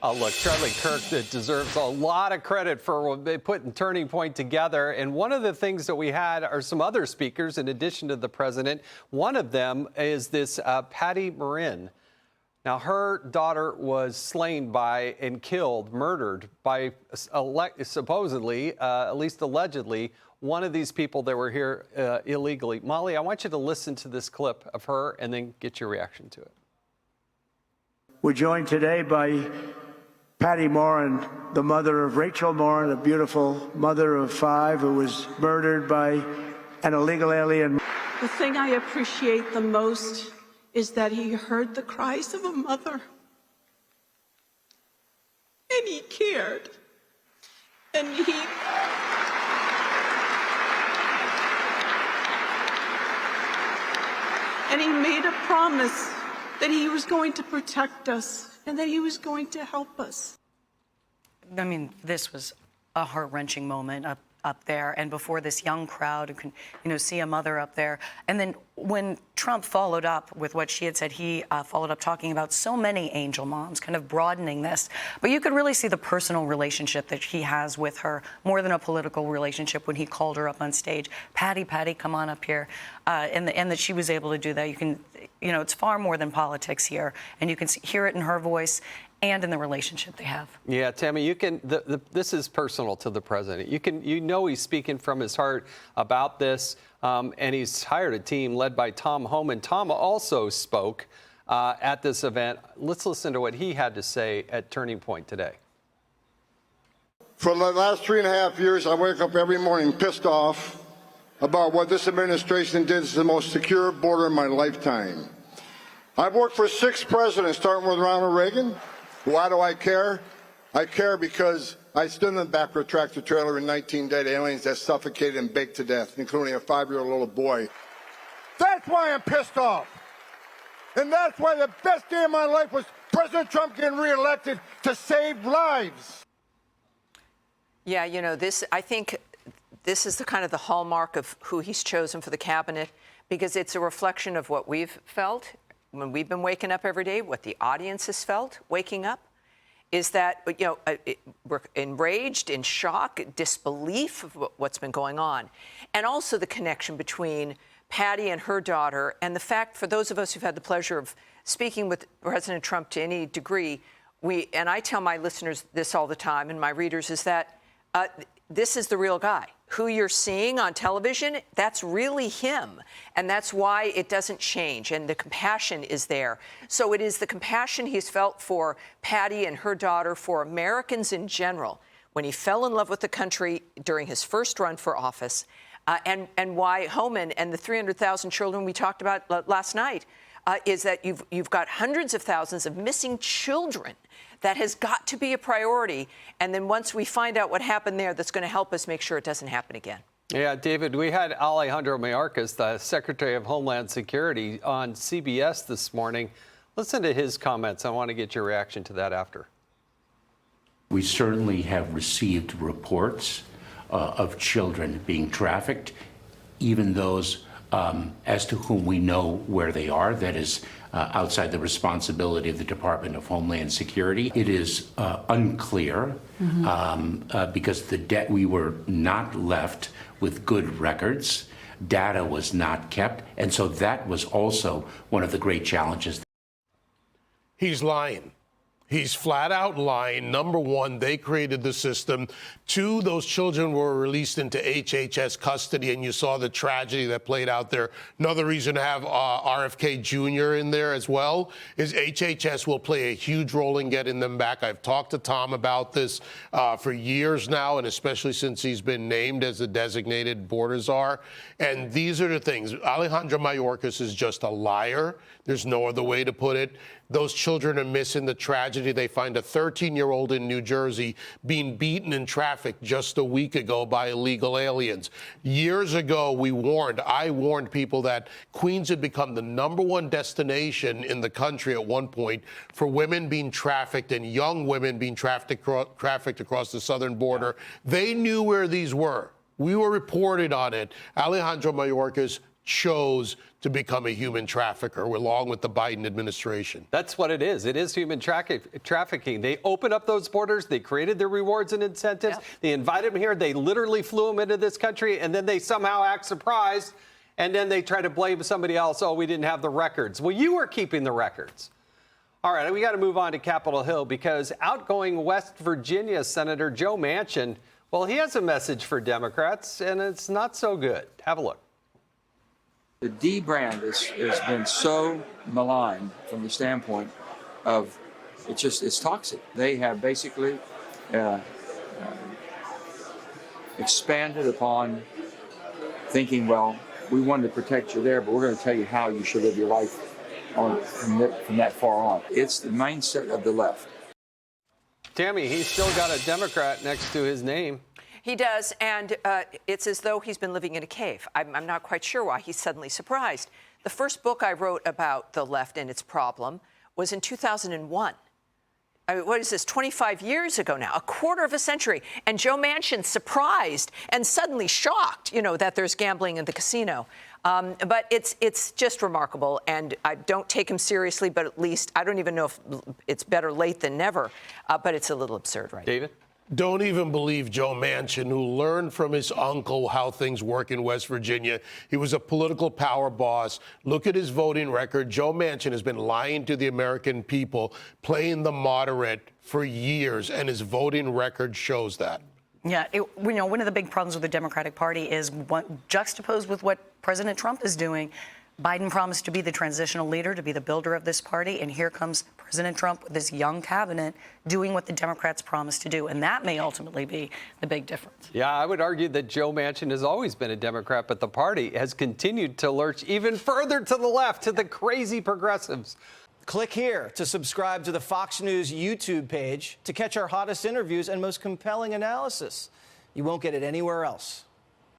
Look, Charlie Kirk deserves a lot of credit for putting Turning Point together. And one of the things that we had are some other speakers in addition to the president. One of them is this Patty Marin. Now, her daughter was slain by and killed, murdered by supposedly, at least allegedly, one of these people that were here illegally. Molly, I want you to listen to this clip of her and then get your reaction to it. We're joined today by Patty Morin, the mother of Rachel Morin, a beautiful mother of 5 who was murdered by an illegal alien. The thing I appreciate the most is that he heard the cries of a mother, and he cared, and he made a promise that he was going to protect us and that he was going to help us. I mean, this was a heart-wrenching moment up there, and before this young crowd who can, see a mother up there. And then when Trump followed up with what she had said, he followed up talking about so many angel moms, kind of broadening this. But you could really see the personal relationship that he has with her, more than a political relationship, when he called her up on stage. Patty, come on up here. And that she was able to do that. You can, it's far more than politics here. And you can hear it in her voice and in the relationship they have. Yeah, Tammy, you can. This is personal to the president. He's speaking from his heart about this, and he's hired a team led by Tom Homan. Tom also spoke at this event. Let's listen to what he had to say at Turning Point today. For the last 3.5 years, I wake up every morning pissed off about what this administration did to the most secure border in my lifetime. I've worked for 6 presidents, starting with Ronald Reagan. Why do I care? I care because I stood in the back of a tractor trailer with 19 dead aliens that suffocated and baked to death, including a 5-year-old little boy. That's why I'm pissed off. And that's why the best day of my life was President Trump getting reelected to save lives. Yeah, I think this is the kind of the hallmark of who he's chosen for the cabinet, because it's a reflection of what we've felt when we've been waking up every day, what the audience has felt waking up, is that, we're enraged, in shock, disbelief of what's been going on. And also the connection between Patty and her daughter, and the fact, for those of us who've had the pleasure of speaking with President Trump to any degree, and I tell my listeners this all the time, and my readers, is that this is the real guy. Who you're seeing on television, that's really him. And that's why it doesn't change. And the compassion is there. So it is the compassion he's felt for Patty and her daughter, for Americans in general, when he fell in love with the country during his first run for office, and why Homan and the 300,000 children we talked about last night, is that you've got hundreds of thousands of missing children. That has got to be a priority. And then once we find out what happened there, that's going to help us make sure it doesn't happen again. Yeah, David, we had Alejandro Mayorkas, the Secretary of Homeland Security, on CBS this morning. Listen to his comments. I want to get your reaction to that after. We certainly have received reports of children being trafficked, even those as to whom we know where they are. That is outside the responsibility of the Department of Homeland Security. It is unclear because we were not left with good records. Data was not kept. And so that was also one of the great challenges. He's lying. He's flat out lying. Number one, they created the system. 2, those children were released into HHS custody, and you saw the tragedy that played out there. Another reason to have RFK Jr. in there as well is HHS will play a huge role in getting them back. I've talked to Tom about this for years now, and especially since he's been named as the designated border czar. And these are the things. Alejandro Mayorkas is just a liar. There's no other way to put it. Those children are missing. The tragedy. They find a 13-year-old in New Jersey being beaten in traffic just a week ago by illegal aliens. Years ago, I warned people that Queens had become the #1 destination in the country at one point for women being trafficked and young women being trafficked across the southern border. They knew where these were. We were reported on it. Alejandro Mayorkas chose to become a human trafficker along with the Biden administration. That's what it is. It is human trafficking. They opened up those borders. They created the rewards and incentives. Yep. They invited them here. They literally flew them into this country, and then they somehow act surprised, and then they try to blame somebody else. Oh, we didn't have the records. Well, you were keeping the records. All right, we got to move on to Capitol Hill because outgoing West Virginia Senator Joe Manchin, well, he has a message for Democrats, and it's not so good. Have a look. The D brand has been so maligned from the standpoint of it's toxic. They have basically expanded upon thinking, well, we wanted to protect you there, but we're going to tell you how you should live your life from that far on. It's the mindset of the left. Tammy, he's still got a Democrat next to his name. He does, and it's as though he's been living in a cave. I'm not quite sure why he's suddenly surprised. The first book I wrote about the left and its problem was in 2001. I mean, what is this, 25 years ago now, a quarter of a century. And Joe Manchin surprised and suddenly shocked, that there's gambling in the casino. But it's just remarkable, and I don't take him seriously, but at least I don't even know if it's better late than never, but it's a little absurd, right? David? Don't even believe Joe Manchin, who learned from his uncle how things work in West Virginia. He was a political power boss. Look at his voting record. Joe Manchin has been lying to the American people, playing the moderate for years, and his voting record shows that. Yeah, one of the big problems with the Democratic Party is juxtaposed with what President Trump is doing. Biden promised to be the transitional leader, to be the builder of this party, and here comes President Trump with this young cabinet doing what the Democrats promised to do, and that may ultimately be the big difference. Yeah, I would argue that Joe Manchin has always been a Democrat, but the party has continued to lurch even further to the left, to the crazy progressives. Click here to subscribe to the Fox News YouTube page to catch our hottest interviews and most compelling analysis. You won't get it anywhere else.